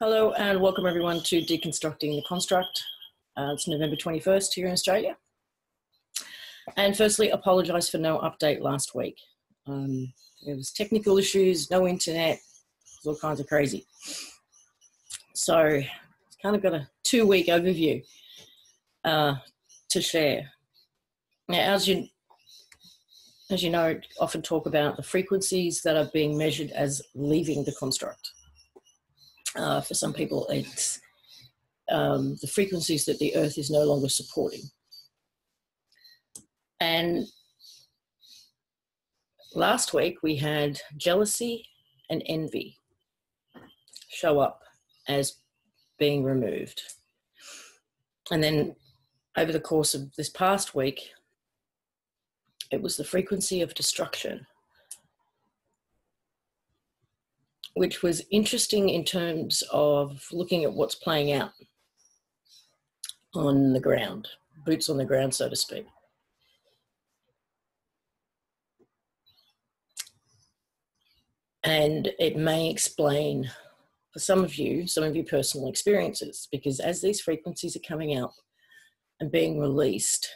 Hello and welcome everyone to Deconstructing the Construct. It's November 21st here in Australia. And firstly, apologise for no update last week. There was technical issues, no internet, it was all kinds of crazy. So it's kind of got a 2-week overview to share. Now, as you know, I often talk about the frequencies that are being measured as leaving the construct. For some people, it's the frequencies that the Earth is no longer supporting. And last week we had jealousy and envy show up as being removed. And then over the course of this past week, it was the frequency of destruction, which was interesting in terms of looking at what's playing out on the ground, boots on the ground, so to speak. And it may explain for some of you personal experiences, because as these frequencies are coming out and being released,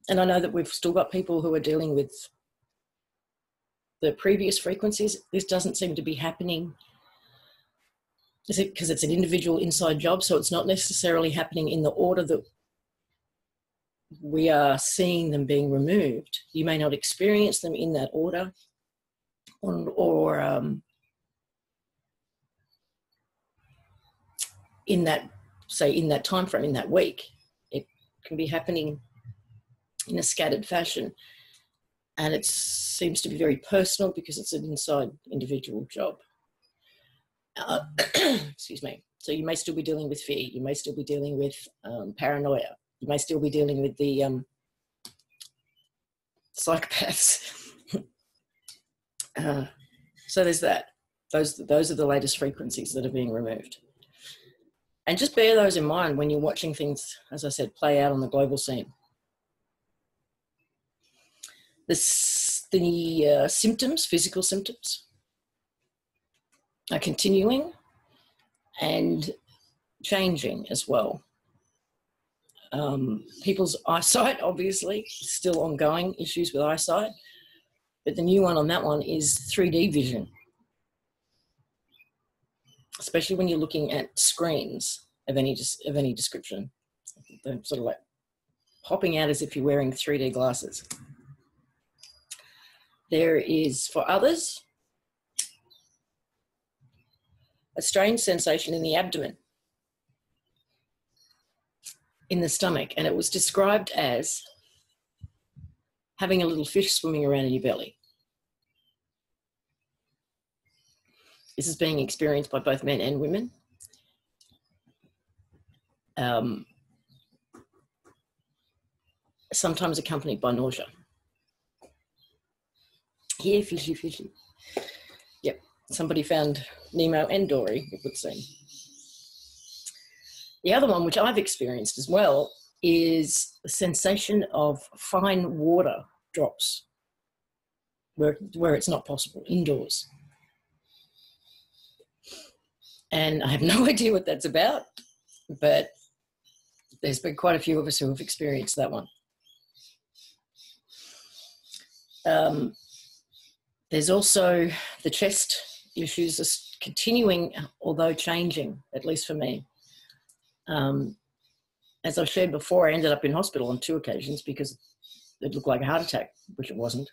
and I know that we've still got people who are dealing with the previous frequencies, this doesn't seem to be happening. Is it because it's an individual inside job, so it's not necessarily happening in the order that we are seeing them being removed. You may not experience them in that order, or in that, say, in that time frame, in that week. It can be happening in a scattered fashion, and it seems to be very personal because it's an inside individual job. Excuse me. So you may still be dealing with fear. You may still be dealing with paranoia. You may still be dealing with the psychopaths. So there's that. Those are the latest frequencies that are being removed. And just bear those in mind when you're watching things, as I said, play out on the global scene. The symptoms, physical symptoms, are continuing and changing as well. People's eyesight, obviously, still ongoing issues with eyesight, but the new one on that one is 3D vision, especially when you're looking at screens of any description. They're sort of like popping out as if you're wearing 3D glasses. There is, for others, a strange sensation in the abdomen, in the stomach, and it was described as having a little fish swimming around in your belly. This is being experienced by both men and women. Sometimes accompanied by nausea. Here, fishy, fishy. Yep, somebody found Nemo and Dory, it would seem. The other one, which I've experienced as well, is the sensation of fine water drops where it's not possible, indoors. And I have no idea what that's about, but there's been quite a few of us who have experienced that one. There's also the chest issues are continuing, although changing, at least for me. As I've shared before, I ended up in hospital on 2 occasions because it looked like a heart attack, which it wasn't.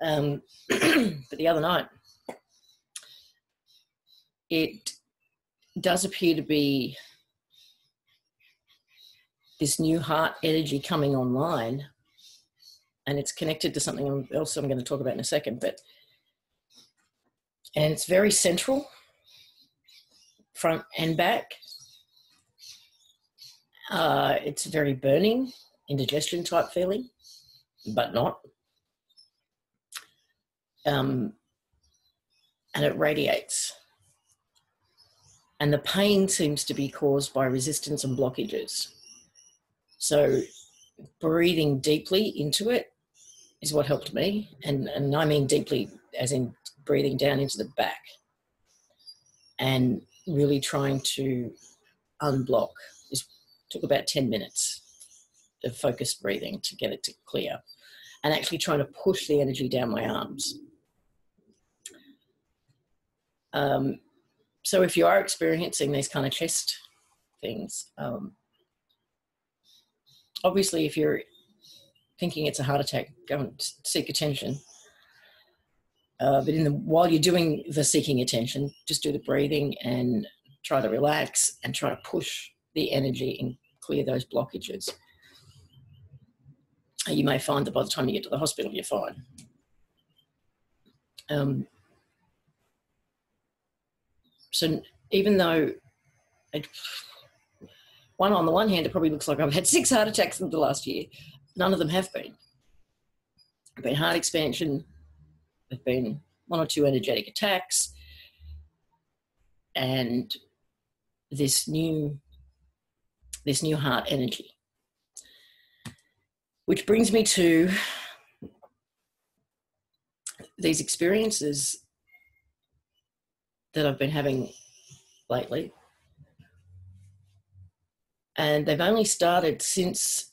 But the other night, it does appear to be this new heart energy coming online, and it's connected to something else I'm going to talk about in a second. And it's very central, front and back. It's very burning, indigestion type feeling, but not. And it radiates. And the pain seems to be caused by resistance and blockages. So breathing deeply into it is what helped me. And I mean deeply as in breathing down into the back. And really trying to unblock. It took about 10 minutes of focused breathing to get it to clear, and actually trying to push the energy down my arms. So if you are experiencing these kind of chest things, obviously if you're thinking it's a heart attack, go and seek attention. But while you're doing the seeking attention, just do the breathing and try to relax and try to push the energy and clear those blockages. You may find that by the time you get to the hospital, you're fine. So even though, on the one hand, it probably looks like I've had 6 heart attacks in the last year, none of them have been. There have been heart expansion, there have been 1 or 2 energetic attacks, and this new heart energy. Which brings me to these experiences that I've been having lately. And they've only started since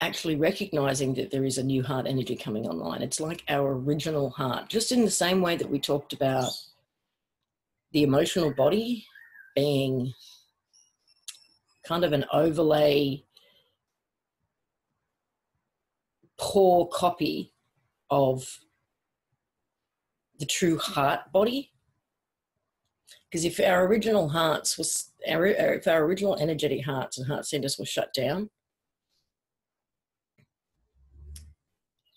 actually recognizing that there is a new heart energy coming online. It's like our original heart, just in the same way that we talked about the emotional body being kind of an overlay, poor copy of the true heart body. Because if our original hearts was, if our original energetic hearts and heart centers were shut down,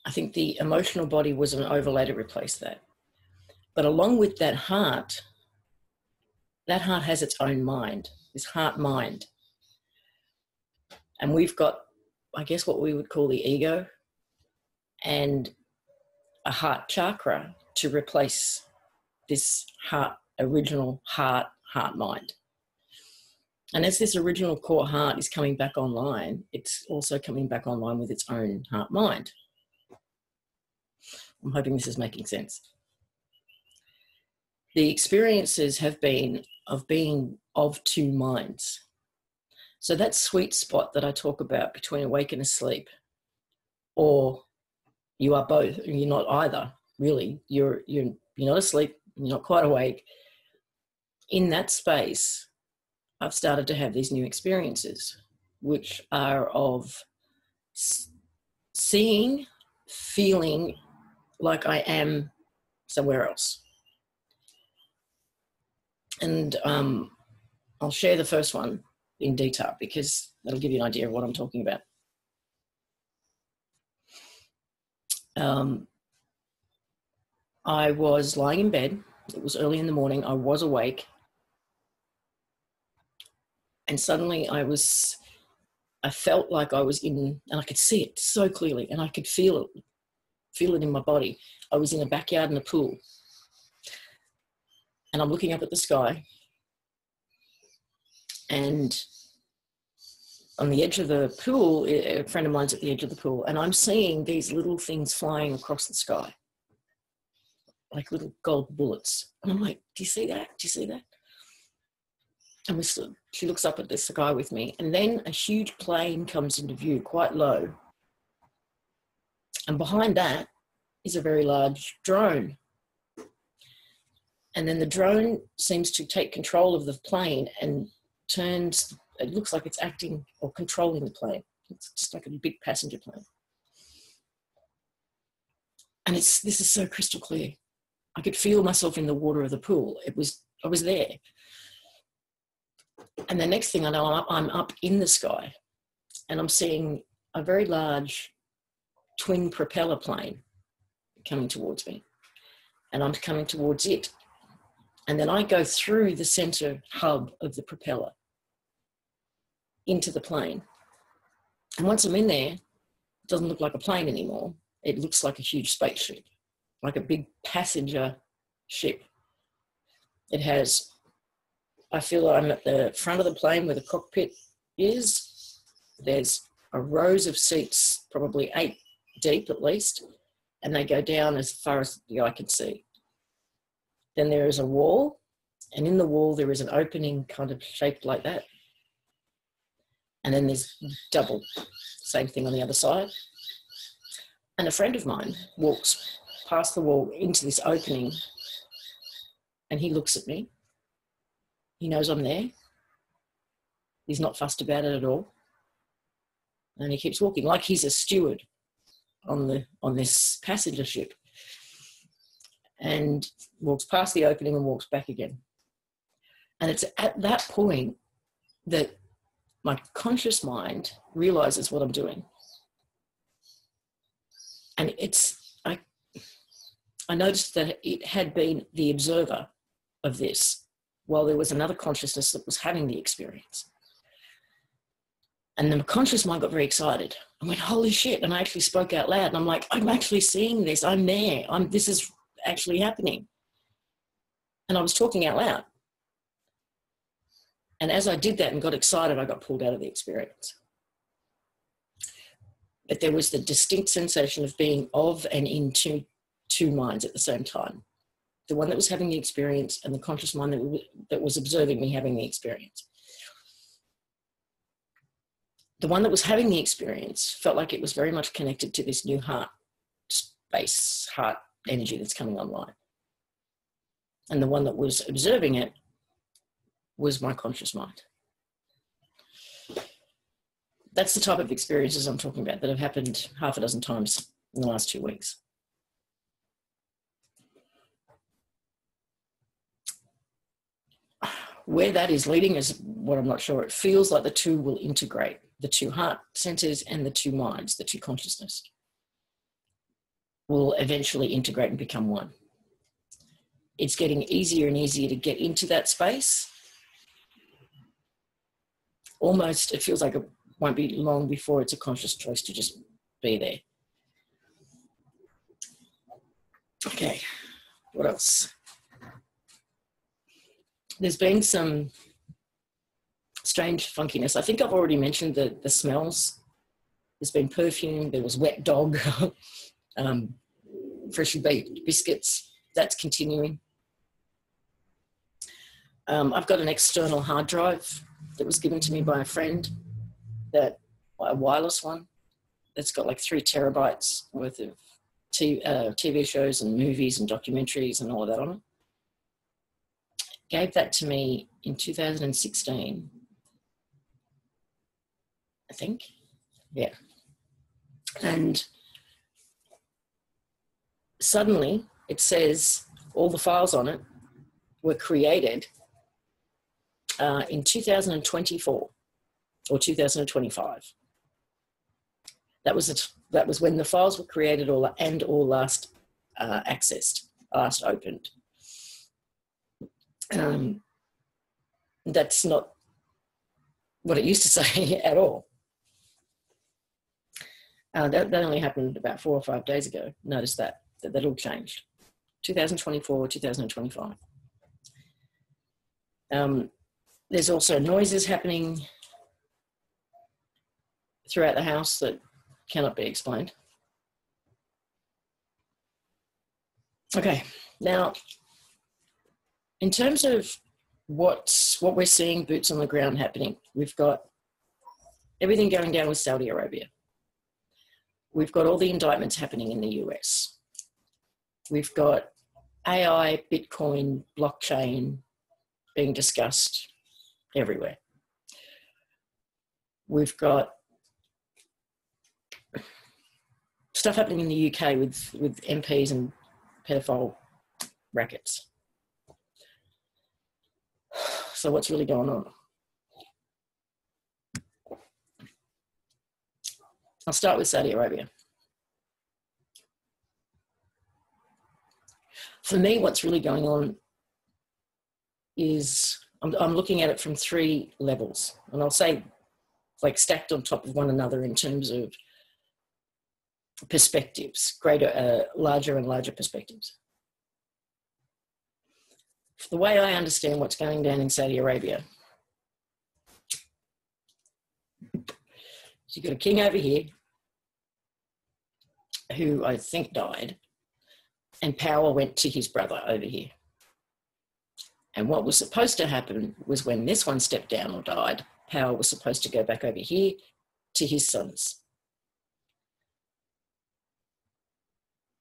I think the emotional body was an overlay to replace that. But along with that heart has its own mind, this heart mind. And we've got, I guess, what we would call the ego and a heart chakra to replace this original heart mind. And as this original core heart is coming back online, it's also coming back online with its own heart mind. I'm hoping this is making sense. The experiences have been of being of 2 minds. So that sweet spot that I talk about between awake and asleep, or you are both, you're not either, really. You're not asleep, you're not quite awake. In that space, I've started to have these new experiences, which are of seeing, feeling like I am somewhere else. And I'll share the first one in detail because that'll give you an idea of what I'm talking about. I was lying in bed. It was early in the morning. I was awake. And suddenly I felt like I was in, and I could see it so clearly, and I could feel it in my body. I was in a backyard in a pool. And I'm looking up at the sky. And on the edge of the pool, a friend of mine's at the edge of the pool, and I'm seeing these little things flying across the sky, like little gold bullets. And I'm like, do you see that? Do you see that? And she looks up at the sky with me, and then a huge plane comes into view, quite low. And behind that is a very large drone. And then the drone seems to take control of the plane and it looks like it's acting or controlling the plane. It's just like a big passenger plane. And this is so crystal clear. I could feel myself in the water of the pool. I was there. And the next thing I know, I'm up in the sky, and I'm seeing a very large twin propeller plane coming towards me, and I'm coming towards it. And then I go through the center hub of the propeller into the plane. And once I'm in there, it doesn't look like a plane anymore. It looks like a huge spaceship, like a big passenger ship. I feel I'm at the front of the plane where the cockpit is. There's a rows of seats, probably 8 deep at least, and they go down as far as the eye can see. Then there is a wall, And in the wall, there is an opening kind of shaped like that. And then there's double, same thing on the other side. And a friend of mine walks past the wall into this opening, and he looks at me. He knows I'm there. He's not fussed about it at all. And he keeps walking like he's a steward on this passenger ship, and walks past the opening and walks back again. And it's at that point that my conscious mind realizes what I'm doing. And I noticed that it had been the observer of this while there was another consciousness that was having the experience. And the conscious mind got very excited. I went, holy shit. And I actually spoke out loud. And I'm like, I'm actually seeing this. I'm there. This is actually happening. And I was talking out loud. And as I did that and got excited, I got pulled out of the experience. But there was the distinct sensation of being of and in two minds at the same time. The one that was having the experience and the conscious mind that was observing me having the experience. The one that was having the experience felt like it was very much connected to this new heart space, heart energy that's coming online. And the one that was observing it was my conscious mind. That's the type of experiences I'm talking about that have happened half a dozen times in the last 2 weeks. Where that is leading is what I'm not sure. It feels like the two will integrate, the two heart centers and the two minds, the two consciousness will eventually integrate and become one. It's getting easier and easier to get into that space. Almost, it feels like it won't be long before it's a conscious choice to just be there. Okay, what else? There's been some strange funkiness. I think I've already mentioned the smells. There's been perfume, there was wet dog, freshly baked biscuits. That's continuing. I've got an external hard drive that was given to me by a friend, a wireless one, that's got like 3 terabytes worth of TV shows and movies and documentaries and all of that on it. Gave that to me in 2016, I think. Yeah. And suddenly it says all the files on it were created in 2024 or 2025. That was when the files were created or last accessed, last opened. That's not what it used to say at all. That only happened about 4 or 5 days ago. Notice that all changed. 2024, 2025. There's also noises happening throughout the house that cannot be explained. Okay, now, in terms of what we're seeing boots on the ground happening, we've got everything going down with Saudi Arabia. We've got all the indictments happening in the US. We've got AI, Bitcoin, blockchain being discussed everywhere. We've got stuff happening in the UK with MPs and pedophile rackets. So what's really going on? I'll start with Saudi Arabia. For me, what's really going on is I'm looking at it from 3 levels, and I'll say like stacked on top of one another in terms of perspectives, larger and larger perspectives. The way I understand what's going down in Saudi Arabia, so you've got a king over here who I think died, and power went to his brother over here. And what was supposed to happen was when this one stepped down or died, power was supposed to go back over here to his sons.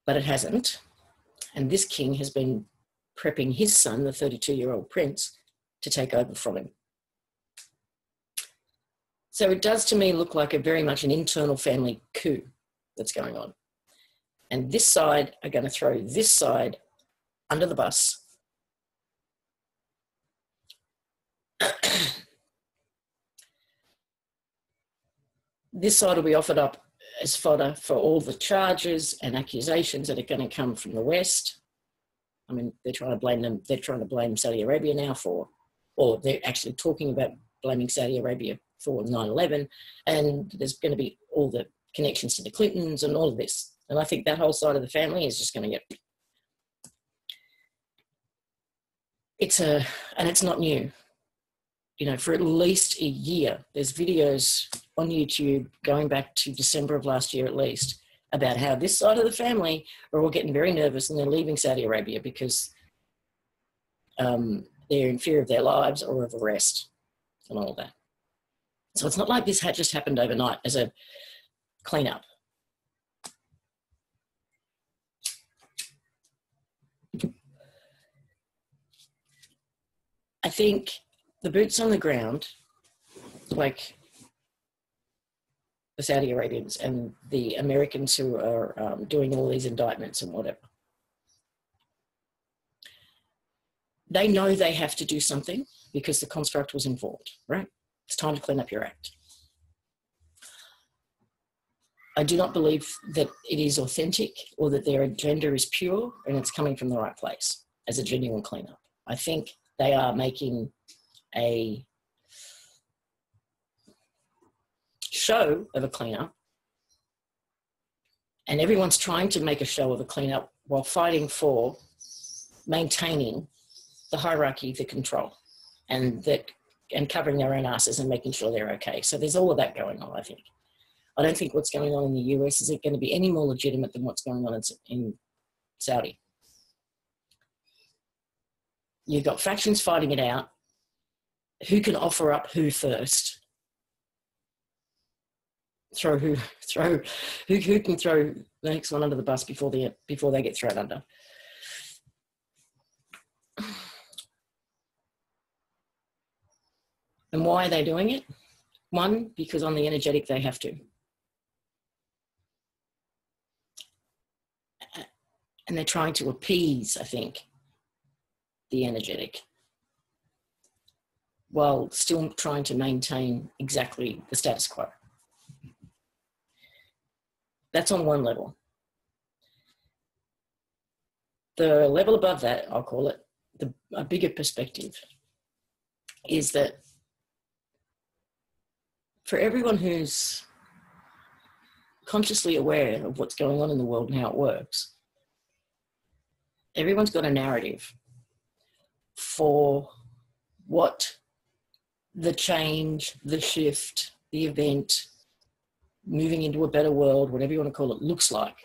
But it hasn't. And this king has been prepping his son, the 32-year-old prince, to take over from him. So it does to me look like a very much an internal family coup that's going on. And this side are going to throw this side under the bus. This side will be offered up as fodder for all the charges and accusations that are going to come from the West. I mean, they're trying to blame Saudi Arabia now or they're actually talking about blaming Saudi Arabia for 9/11, and there's going to be all the connections to the Clintons and all of this. And I think that whole side of the family is just going to get... And it's not new. You know, for at least a year, there's videos on YouTube going back to December of last year at least about how this side of the family are all getting very nervous and they're leaving Saudi Arabia because they're in fear of their lives or of arrest and all that. So it's not like this had just happened overnight as a cleanup. I think the boots on the ground, like the Saudi Arabians and the Americans who are doing all these indictments and whatever, they know they have to do something because the construct was involved, right? It's time to clean up your act. I do not believe that it is authentic or that their agenda is pure and it's coming from the right place as a genuine cleanup. I think they are making a show of a cleanup, and everyone's trying to make a show of a cleanup while fighting for maintaining the hierarchy, the control, and covering their own asses and making sure they're okay. So there's all of that going on, I think. I don't think what's going on in the US is going to be any more legitimate than what's going on in Saudi. You've got factions fighting it out. Who can offer up who first? Who can throw the next one under the bus before they get thrown under? And why are they doing it? One, because on the energetic they have to. And they're trying to appease, I think, the energetic, while still trying to maintain exactly the status quo. That's on one level. The level above that, I'll call it, a bigger perspective, is that for everyone who's consciously aware of what's going on in the world and how it works, everyone's got a narrative for what the change, the shift, the event, moving into a better world, whatever you want to call it, looks like.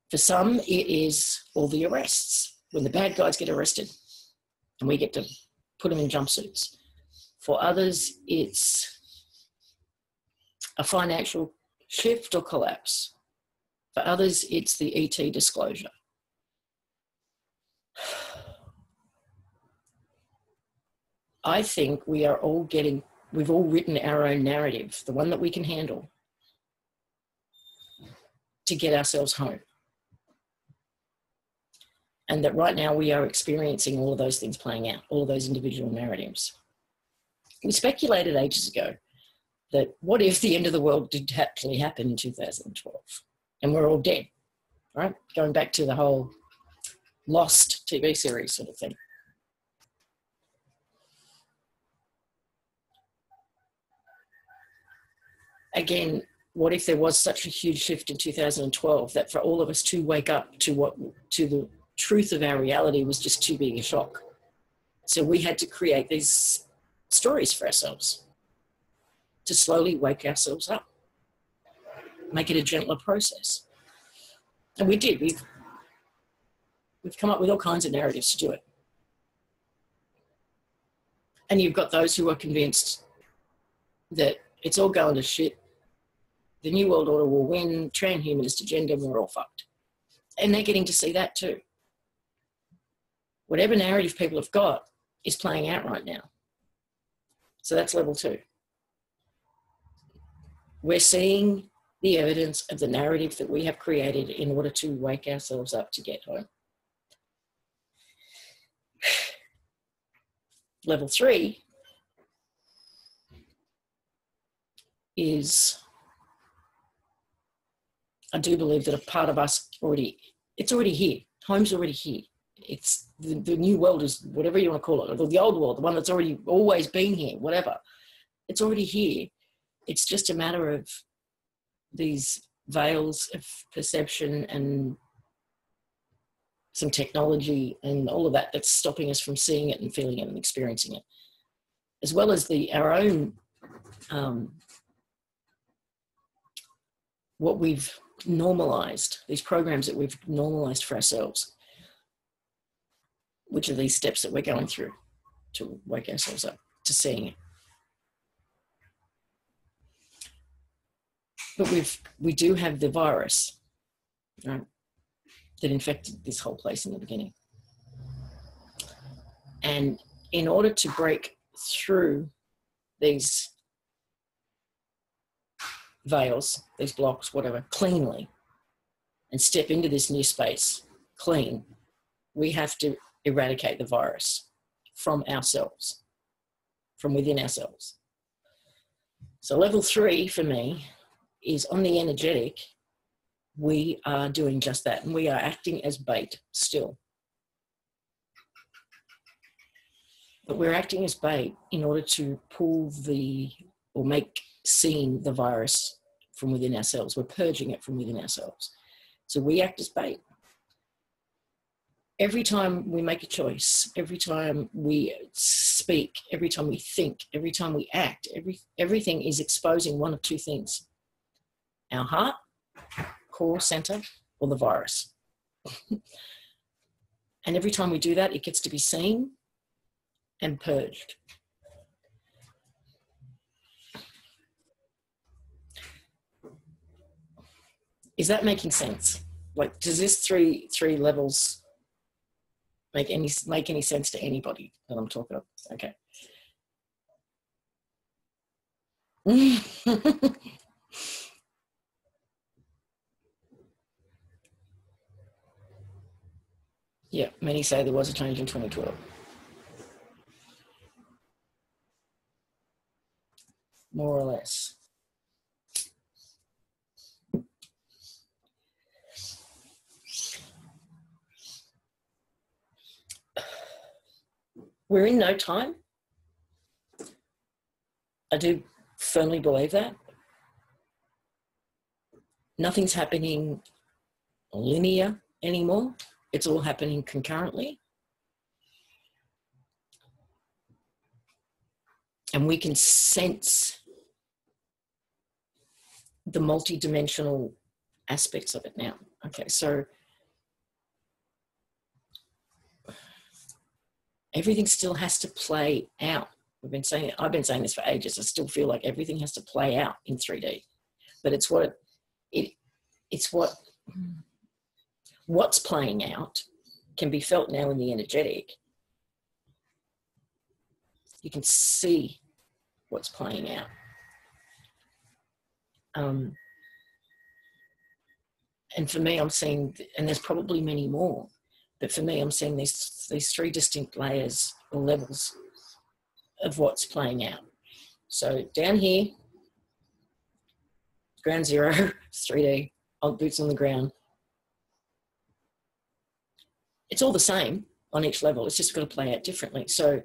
For some, it is all the arrests, when the bad guys get arrested and we get to put them in jumpsuits. For others, it's a financial shift or collapse. For others, it's the ET disclosure. I think we've all written our own narrative, the one that we can handle, to get ourselves home. And that right now we are experiencing all of those things playing out, all of those individual narratives. We speculated ages ago that what if the end of the world did actually happen in 2012 and we're all dead, right? Going back to the whole Lost TV series sort of thing. Again, what if there was such a huge shift in 2012 that for all of us to wake up to the truth of our reality was just too big a shock? So we had to create these stories for ourselves to slowly wake ourselves up, make it a gentler process. And we did. We've come up with all kinds of narratives to do it. And you've got those who are convinced that it's all going to shit. The New World Order will win, transhumanist agenda, we're all fucked. And they're getting to see that too. Whatever narrative people have got is playing out right now. So that's level 2. We're seeing the evidence of the narrative that we have created in order to wake ourselves up to get home. Level 3 is, I do believe that a part of us it's already here. Home's already here. It's the new world, is whatever you want to call it, or the old world, the one that's already always been here, whatever. It's already here. It's just a matter of these veils of perception and some technology and all of that that's stopping us from seeing it and feeling it and experiencing it, as well as our own what we've normalized, these programs that we've normalized for ourselves, which are these steps that we're going through to wake ourselves up to seeing it. But we do have the virus, right, that infected this whole place in the beginning. And in order to break through these veils, these blocks, whatever, cleanly, and step into this new space clean, we have to eradicate the virus from ourselves, from within ourselves. So level 3 for me is on the energetic. We are doing just that, and we are acting as bait still. But we're acting as bait in order to pull or make seen the virus from within ourselves. We're purging it from within ourselves. So we act as bait. Every time we make a choice, every time we speak, every time we think, every time we act, everything is exposing one of two things: our heart, core center, or the virus. And every time we do that, it gets to be seen and purged. Is that making sense? Like, does this three levels make any sense to anybody that I'm talking about? Okay. Yeah, many say there was a change in 2012. More or less. We're in no time. I do firmly believe that. Nothing's happening linear anymore. It's all happening concurrently. And we can sense the multidimensional aspects of it now. Okay, so everything still has to play out. I've been saying this for ages. I still feel like everything has to play out in 3D. But it's what's playing out can be felt now in the energetic. You can see what's playing out. And for me, I'm seeing, and there's probably many more, but for me, I'm seeing these three distinct layers or levels of what's playing out. So down here, ground zero, 3D, boots on the ground. It's all the same on each level. It's just got to play out differently. So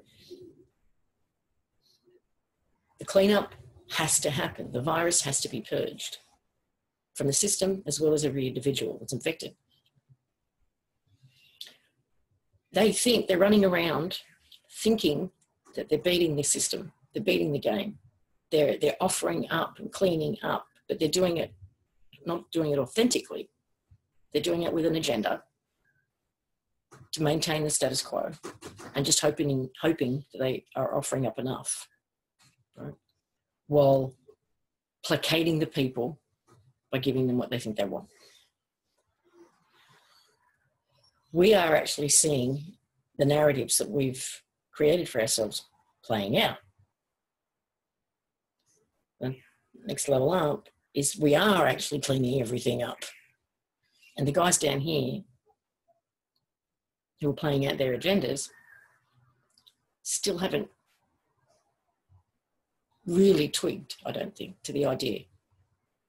the cleanup has to happen. The virus has to be purged from the system as well as every individual that's infected. They think they're running around thinking that they're beating the system. They're beating the game. They're offering up and cleaning up, but they're doing it, not doing it authentically. They're doing it with an agenda. to maintain the status quo and just hoping that they are offering up enough, right? While placating the people by giving them what they think they want. We are actually seeing the narratives that we've created for ourselves playing out. The next level up is we are actually cleaning everything up. And the guys down here who are playing out their agendas still haven't really twigged, I don't think, to the idea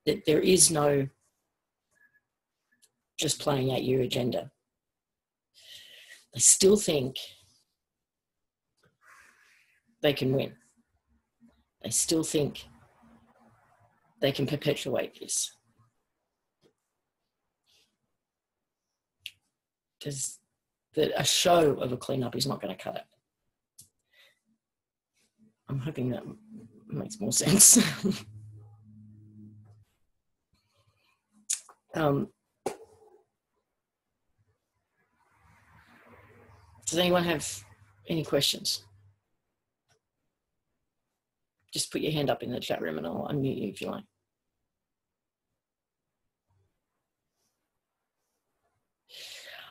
that there is no just playing out your agenda. They still think they can win. They still think they can perpetuate this. Because a show of a cleanup is not going to cut it. I'm hoping that makes more sense. Does anyone have any questions? Just put your hand up in the chat room and I'll unmute you if you like.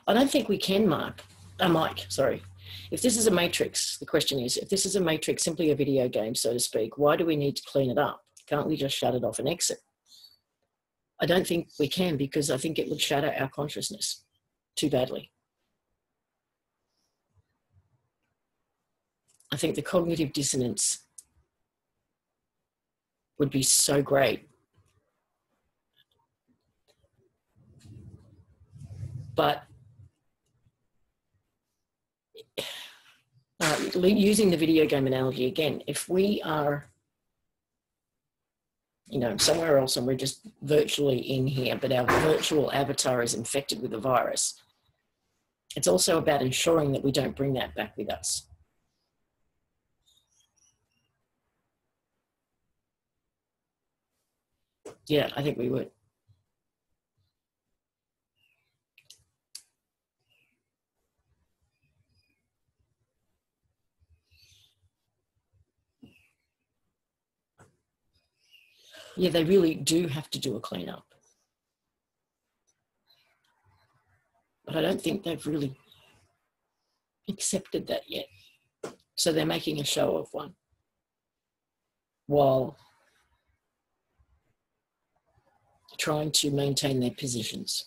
I don't think we can, Mike, sorry. If this is a matrix, the question is, if this is a matrix, simply a video game, so to speak, why do we need to clean it up? Can't we just shut it off and exit? I don't think we can, because I think it would shatter our consciousness too badly. I think the cognitive dissonance would be so great. But using the video game analogy again, if we are, you know, somewhere else and we're just virtually in here, but our virtual avatar is infected with the virus, it's also about ensuring that we don't bring that back with us. Yeah, I think we would. Yeah, they really do have to do a cleanup. But I don't think they've really accepted that yet. So they're making a show of one while trying to maintain their positions.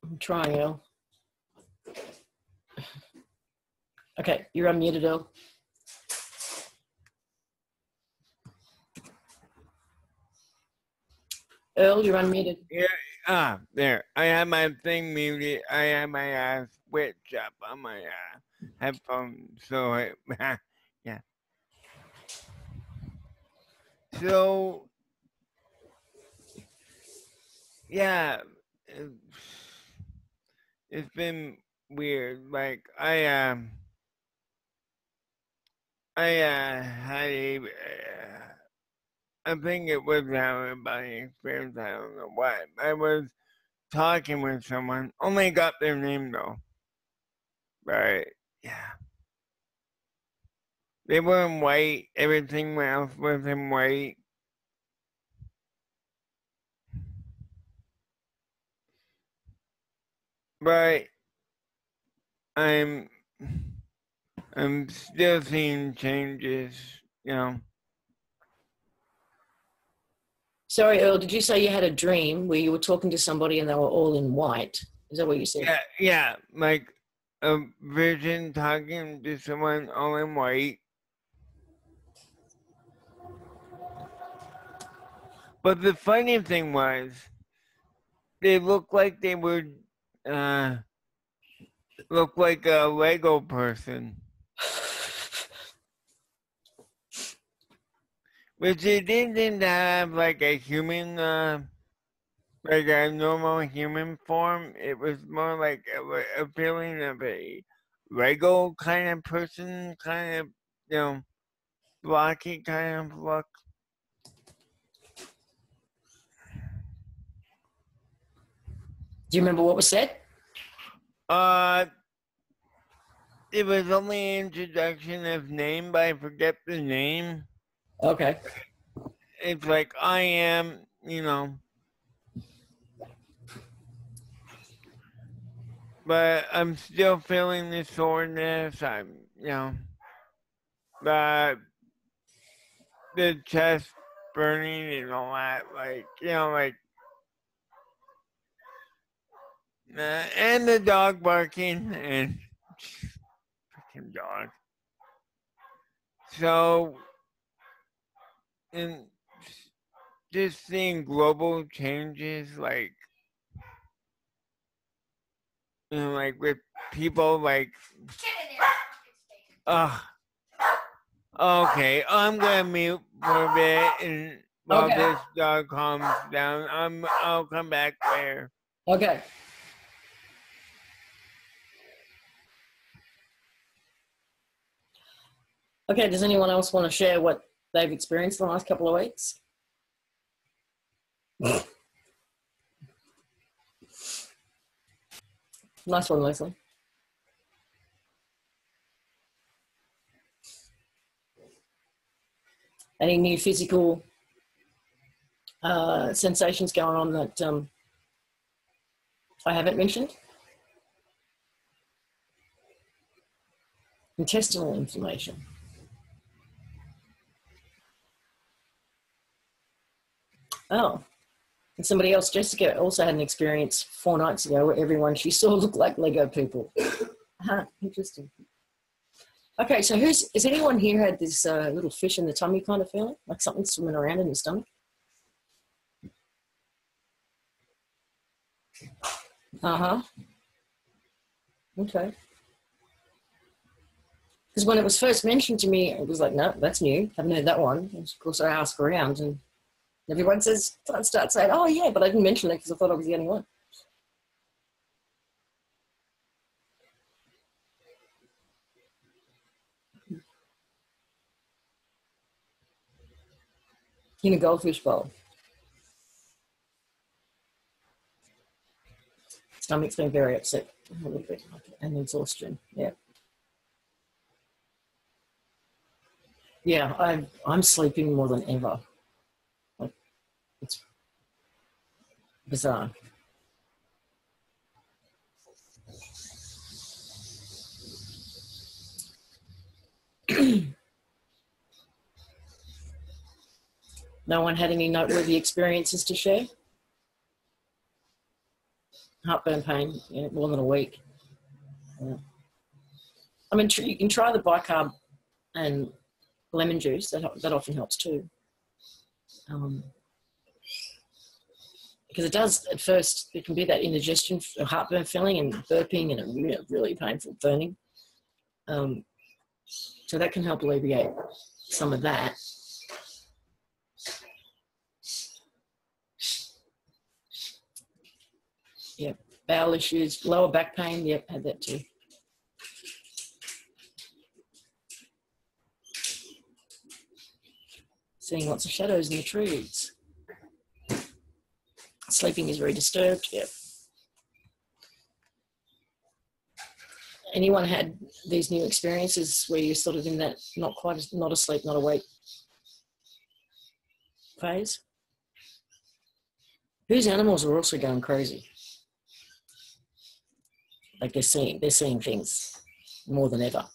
I'm trying, Earl. Okay, you're unmuted, Earl. Earl, you're unmuted. Yeah, there. I have my thing muted. I have my switch up on my headphones. So, yeah. So, yeah, it's been weird. Like, I had a, I think it was out of body experience. I don't know what. I was talking with someone. Only got their name though. But yeah, they were in white. Everything else was in white. But I'm still seeing changes, you know. Sorry, Earl, did you say you had a dream where you were talking to somebody and they were all in white? Is that what you said? Yeah, like a vision talking to someone all in white. But the funny thing was, they looked like they would look like a Lego person. But they didn't have like a human, like a normal human form. It was more like a feeling of a Lego kind of person, kind of, you know, blocky kind of look. Do you remember what was said? It was only introduction of name, but I forget the name. Okay. It's like I am, you know. But I'm still feeling the soreness. I'm, you know, the chest burning and all that. Like, you know, like, and the dog barking and freaking dog. So, and just seeing global changes, like, you know, like with people like, okay, I'm gonna mute for a bit, and while this dog calms down, I'll come back later. Okay. Okay, does anyone else want to share what they've experienced the last couple of weeks? Nice one, Leslie. Any new physical sensations going on that I haven't mentioned? Intestinal inflammation. Oh, and somebody else, Jessica, also had an experience 4 nights ago where everyone she saw looked like Lego people. Interesting. Okay, so has anyone here had this little fish in the tummy kind of feeling? Like something swimming around in your stomach? Uh-huh. Okay. Because when it was first mentioned to me, it was like, no, that's new. Haven't heard that one. And of course, I ask around and everyone says, I start saying, oh, yeah, but I didn't mention it because I thought I was the only one. In a goldfish bowl. Stomach's been very upset a little bit and exhaustion. Yeah. Yeah, I'm sleeping more than ever. Like, it's bizarre. No one had any noteworthy experiences to share? Heartburn pain, yeah, more than a week. Yeah. I mean, you can try the bicarb and lemon juice. That often helps too. Because it does, at first, it can be that indigestion, heartburn feeling and burping and a really painful burning. So that can help alleviate some of that. Yep, bowel issues, lower back pain, yep, had that too. Seeing lots of shadows in the trees. Sleeping is very disturbed, yep. Anyone had these new experiences where you're sort of in that not asleep, not awake phase? Whose animals are also going crazy? Like they're seeing things more than ever,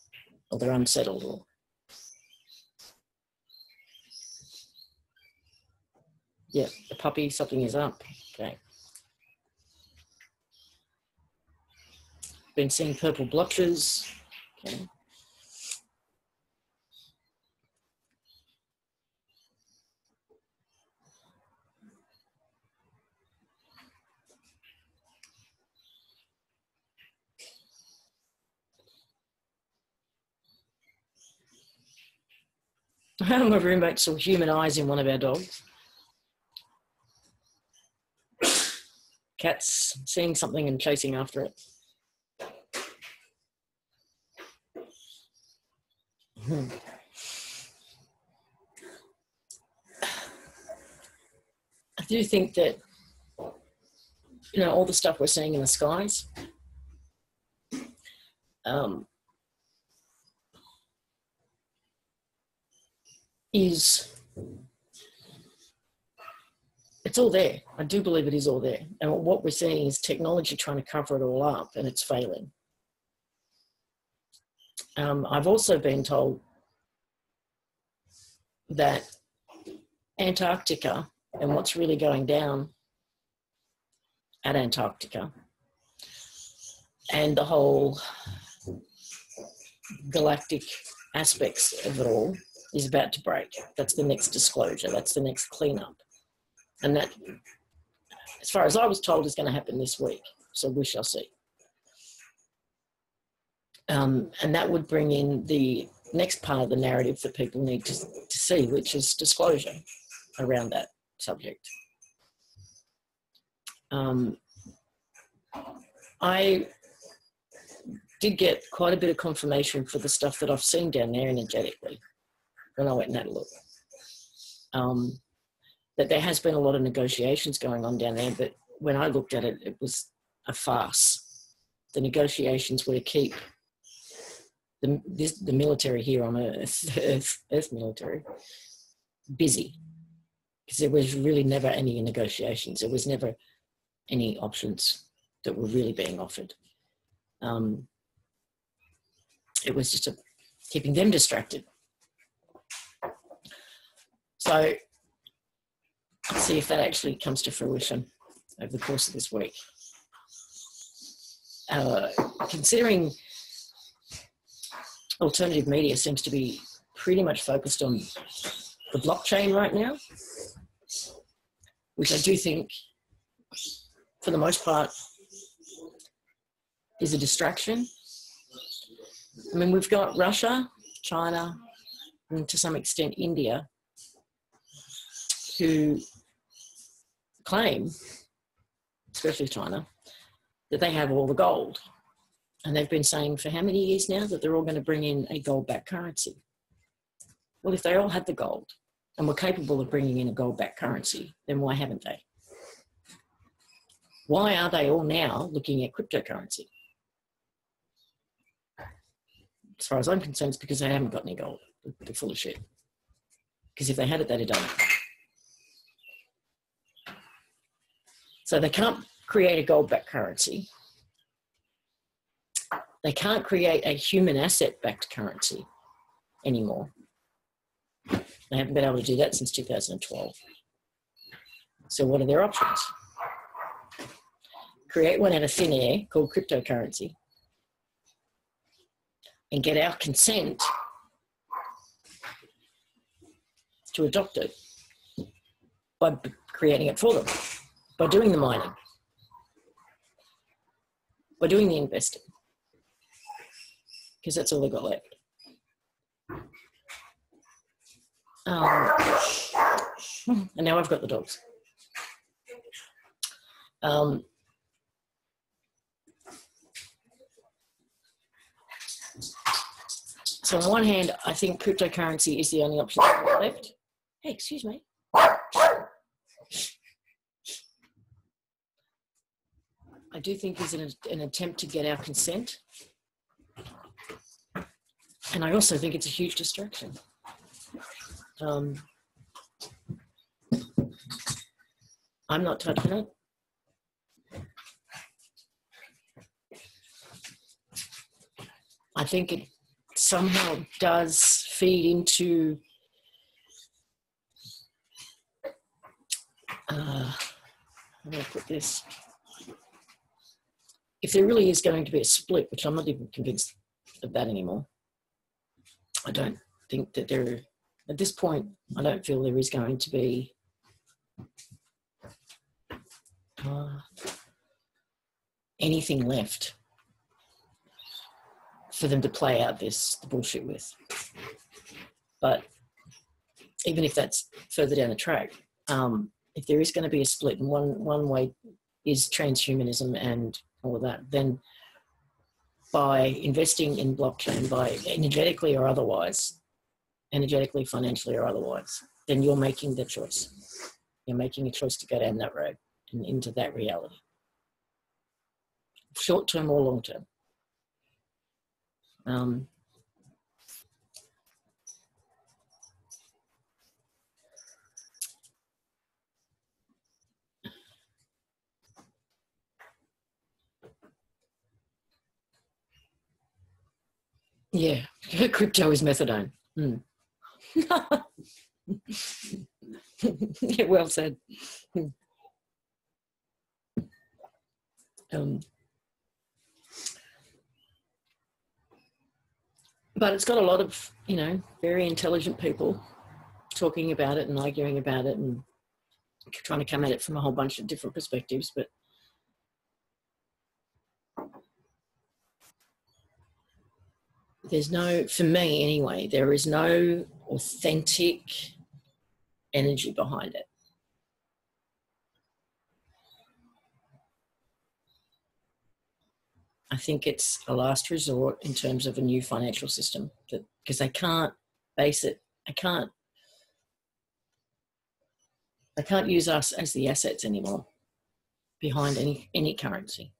or they're unsettled, or yeah, the puppy, something is up. Okay. Been seeing purple blotches. Okay. My roommate saw human eyes in one of our dogs. Cats seeing something and chasing after it. do think that, you know, all the stuff we're seeing in the skies, it's all there. I do believe it is all there. And what we're seeing is technology trying to cover it all up, and it's failing. I've also been told that Antarctica and what's really going down at Antarctica and the whole galactic aspects of it all is about to break. That's the next disclosure. That's the next cleanup. And that, as far as I was told, is going to happen this week. So we shall see. And that would bring in the next part of the narrative that people need to see, which is disclosure around that subject. I did get quite a bit of confirmation for the stuff that I've seen down there energetically when I went and had a look. That there has been a lot of negotiations going on down there, but when I looked at it, it was a farce. The negotiations were to keep the military here on Earth military, busy. Because there was really never any negotiations. There was never any options that were really being offered. It was just keeping them distracted. So let's see if that actually comes to fruition over the course of this week. Considering alternative media seems to be pretty much focused on the blockchain right now, which I do think, for the most part, is a distraction. I mean, we've got Russia, China, and to some extent India, who claim, especially China, that they have all the gold. And they've been saying for how many years now that they're all going to bring in a gold-backed currency. Well, if they all had the gold and were capable of bringing in a gold-backed currency, then why haven't they? Why are they all now looking at cryptocurrency? As far as I'm concerned, it's because they haven't got any gold. They're full of shit. Because if they had it, they'd have done it. So they can't create a gold-backed currency. They can't create a human asset-backed currency anymore. They haven't been able to do that since 2012. So what are their options? Create one out of thin air called cryptocurrency and get our consent to adopt it by creating it for them, by doing the mining, by doing the investing, because that's all they've got left. And now I've got the dogs. So on the one hand, I think cryptocurrency is the only option that we've got left. Hey, excuse me. I do think it's an attempt to get our consent. And I also think it's a huge distraction. I'm not touching it. I think it somehow does feed into how do I put this? If there really is going to be a split, which I'm not even convinced of that anymore, I don't think that there, at this point, I don't feel there is going to be anything left for them to play out the bullshit with. But even if that's further down the track, if there is going to be a split, and one way is transhumanism and all of that, then by investing in blockchain, by energetically or otherwise, energetically, financially or otherwise, then you're making the choice. You're making a choice to go down that road and into that reality, short term or long term. Yeah, crypto is methadone. Yeah, well said. But it's got a lot of, you know, very intelligent people talking about it and arguing about it and trying to come at it from a whole bunch of different perspectives. But there's no, for me anyway, there is no authentic energy behind it. I think it's a last resort in terms of a new financial system, because they can't base it. I can't use us as the assets anymore behind any currency.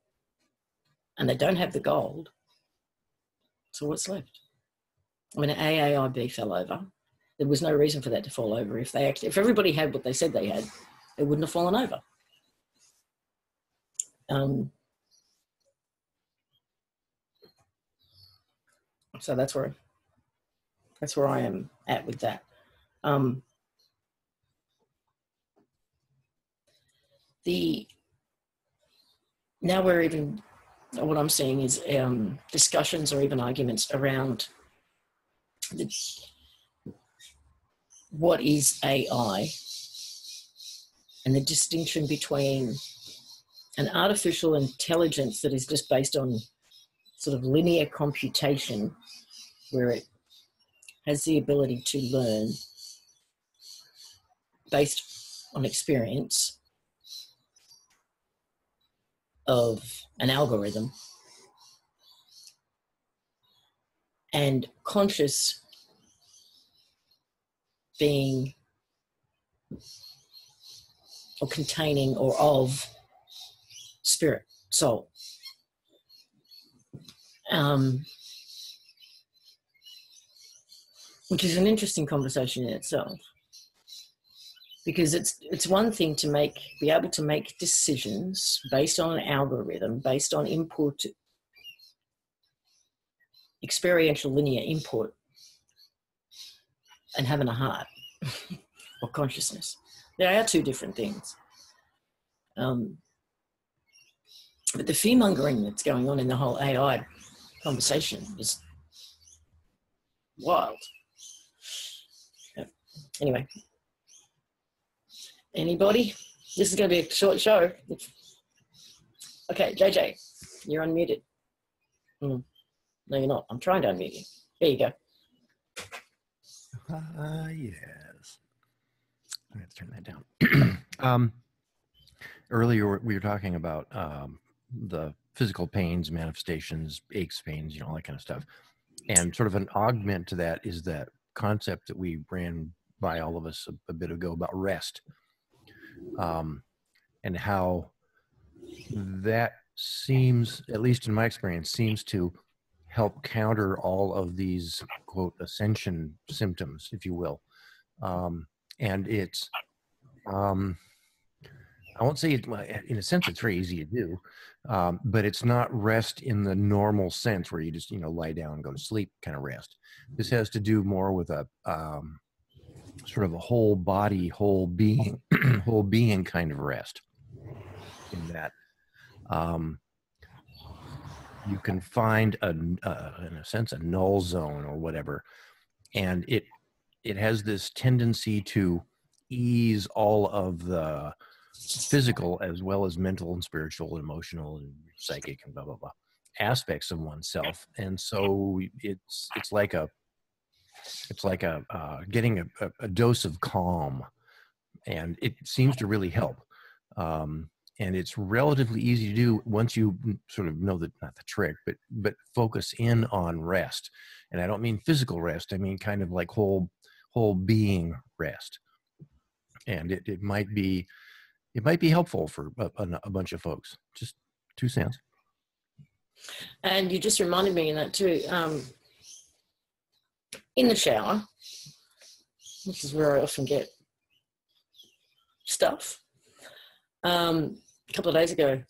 And they don't have the gold. So what's left? I mean, AAIB fell over. There was no reason for that to fall over. If everybody had what they said they had, it wouldn't have fallen over. So that's where I am at with that. Now we're even, what I'm seeing is discussions or even arguments around what is AI and the distinction between an artificial intelligence that is just based on sort of linear computation, where it has the ability to learn based on experience of an algorithm, and conscious being or containing or of spirit, soul. Which is an interesting conversation in itself, because it's one thing to be able to make decisions based on an algorithm, based on input, experiential linear input, and having a heart or consciousness. They are two different things. But the fear-mongering that's going on in the whole AI conversation is wild. Anyway, anybody? This is going to be a short show. Okay, JJ, you're unmuted. No, you're not. I'm trying to unmute you. There you go. Yes. I have to turn that down. Earlier, we were talking about the physical pains, manifestations, aches, pains, you know, all that kind of stuff. And sort of an augment to that is that concept that we ran by all of us a bit ago about rest, and how that seems, at least in my experience, seems to help counter all of these, quote, ascension symptoms, if you will. And it's, I won't say, in a sense, it's very easy to do, but it's not rest in the normal sense where you just, you know, lie down and go to sleep kind of rest. This has to do more with a sort of a whole body, whole being, whole being kind of rest. In that, you can find in a sense, a null zone or whatever, and it has this tendency to ease all of the physical as well as mental and spiritual and emotional and psychic and blah blah blah aspects of oneself. And so it's like getting a dose of calm, and it seems to really help. And it's relatively easy to do once you sort of know that, not the trick, but focus in on rest. And I don't mean physical rest. I mean kind of like whole being rest. And it might be helpful for a bunch of folks. Just 2 cents. And you just reminded me of that too. In the shower, which is where I often get stuff. A couple of days ago,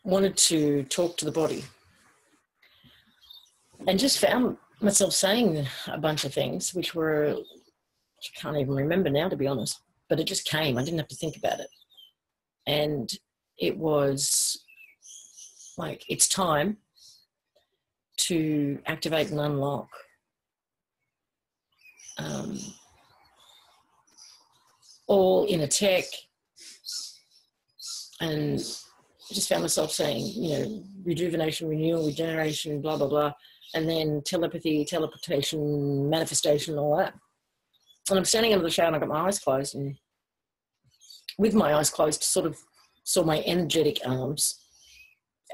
wanted to talk to the body and just found myself saying a bunch of things which were, I can't even remember now, to be honest, but it just came. I didn't have to think about it. And it was like, it's time to activate and unlock all inner tech. And I just found myself saying, you know, rejuvenation, renewal, regeneration, blah, blah, blah. And then telepathy, teleportation, manifestation, all that. And I'm standing under the shower and I've got my eyes closed, and with my eyes closed, sort of saw my energetic arms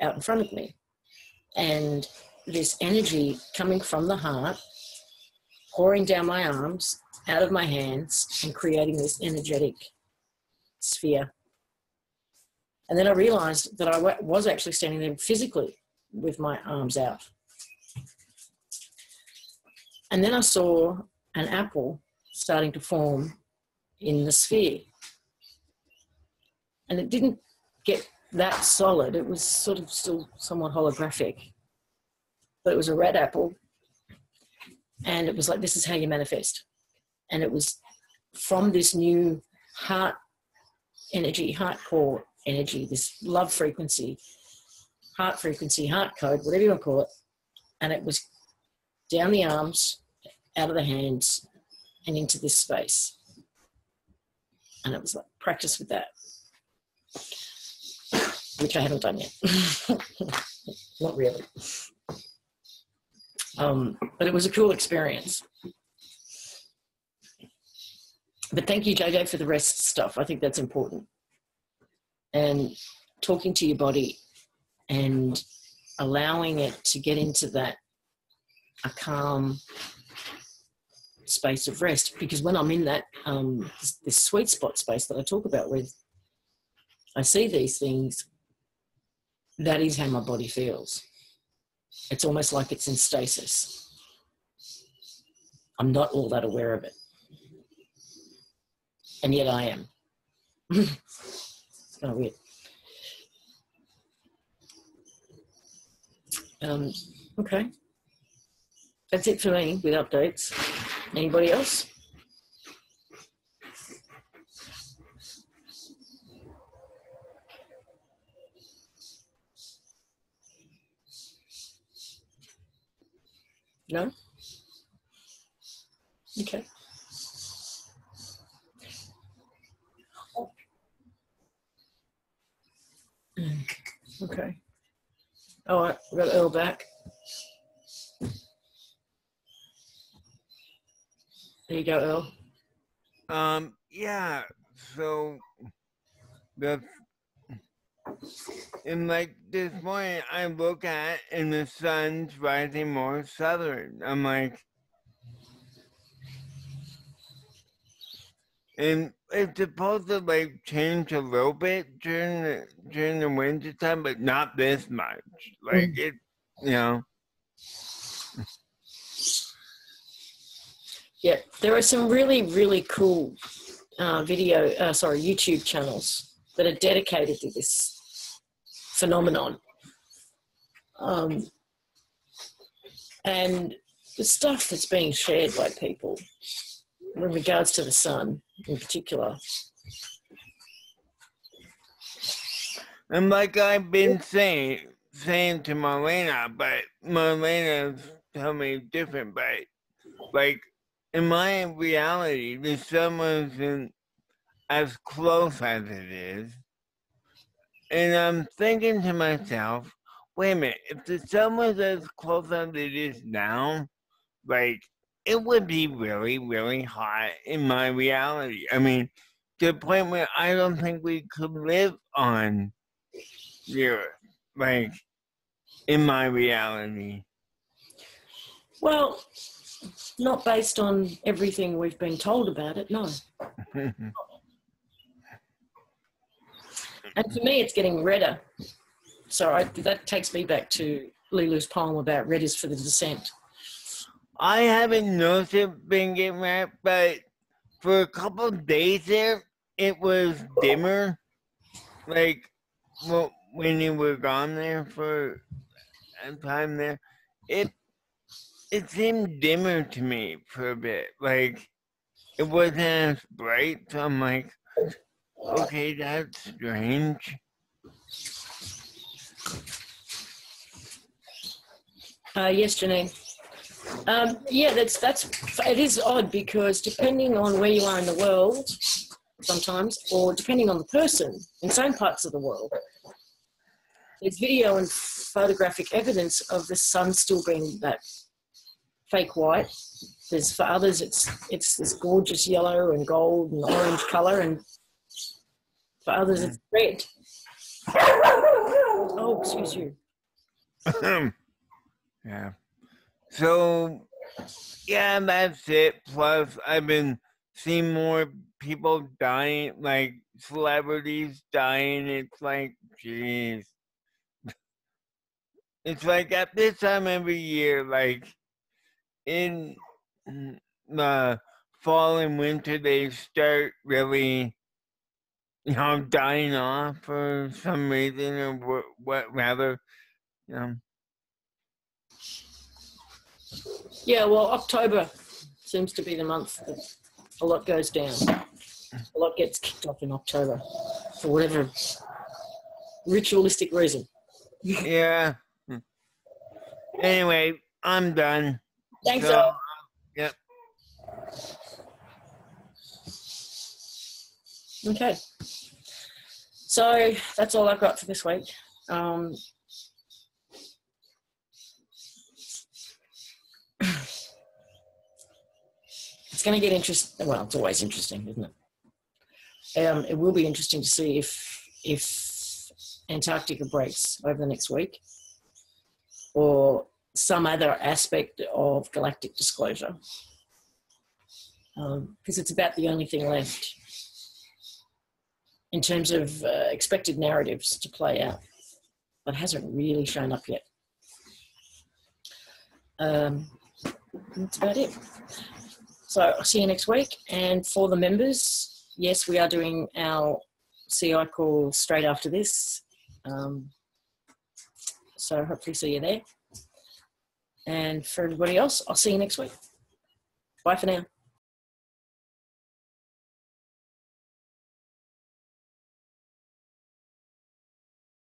out in front of me. And this energy coming from the heart, pouring down my arms, out of my hands, and creating this energetic sphere. And then I realized that I was actually standing there physically with my arms out. And then I saw an apple starting to form in the sphere. And it didn't get that solid. It was sort of still somewhat holographic. But it was a red apple. And it was like, this is how you manifest. And it was from this new heart energy, heart core energy, this love frequency, heart code, whatever you want to call it. And it was down the arms, out of the hands, and into this space. And it was like, practice with that, which I haven't done yet. Not really. But it was a cool experience. But thank you, JJ, for the rest stuff. I think that's important. And talking to your body and allowing it to get into that a calm space of rest. Because when I'm in that this sweet spot space that I talk about, where I see these things, that is how my body feels. It's almost like it's in stasis. I'm not all that aware of it. And yet I am. It's kind of weird. Okay. That's it for me with updates. Anybody else? No? Okay. Okay. All right, we've got Earl back. There you go, Earl. Yeah, so in like this morning I look at and the sun's rising more southern. I'm like, and it's supposed to like change a little bit during the winter time, but not this much. Like it, you know. Yeah, there are some really, really cool YouTube channels that are dedicated to this phenomenon. And the stuff that's being shared by people in regards to the sun in particular. And like I've been saying to Marlena, but Marlena's told me different, but like in my reality, the sun wasn't as close as it is. And I'm thinking to myself, wait a minute, if the sun was as close as it is now, like it would be really, really hot in my reality. I mean, to the point where I don't think we could live on the earth, like in my reality. Well, Not based on everything we've been told about it, no. And for me, it's getting redder. So that takes me back to Lulu's poem about red is for the descent. I haven't noticed it being getting red, but for a couple of days there, it was dimmer. Like, well, when you were gone there for a time there, it seemed dimmer to me for a bit. Like, it wasn't as bright, so I'm like, okay, that's strange. Yes, Janine. Yeah, it is odd because depending on where you are in the world, sometimes, or depending on the person, in some parts of the world, there's video and photographic evidence of the sun still being that fake white. There's, for others, it's this gorgeous yellow and gold and orange colour, and for others it's red. Oh, excuse you. Yeah. So, yeah, that's it. Plus, I've been seeing more people dying, like celebrities dying. It's like, jeez. It's like at this time every year, like in the fall and winter, they start really, dying off for some reason or what rather, Yeah, well, October seems to be the month that a lot goes down. A lot gets kicked off in October for whatever ritualistic reason. Yeah. Anyway, I'm done. Thanks, so, all. Yep. Okay. So that's all I've got for this week. It's going to get interesting. Well, it's always interesting, isn't it? It will be interesting to see if Antarctica breaks over the next week, or some other aspect of galactic disclosure, because it's about the only thing left in terms of expected narratives to play out, but hasn't really shown up yet. That's about it. So I'll see you next week. And for the members, yes, we are doing our CI call straight after this. So hopefully see you there. And for everybody else, I'll see you next week. Bye for now.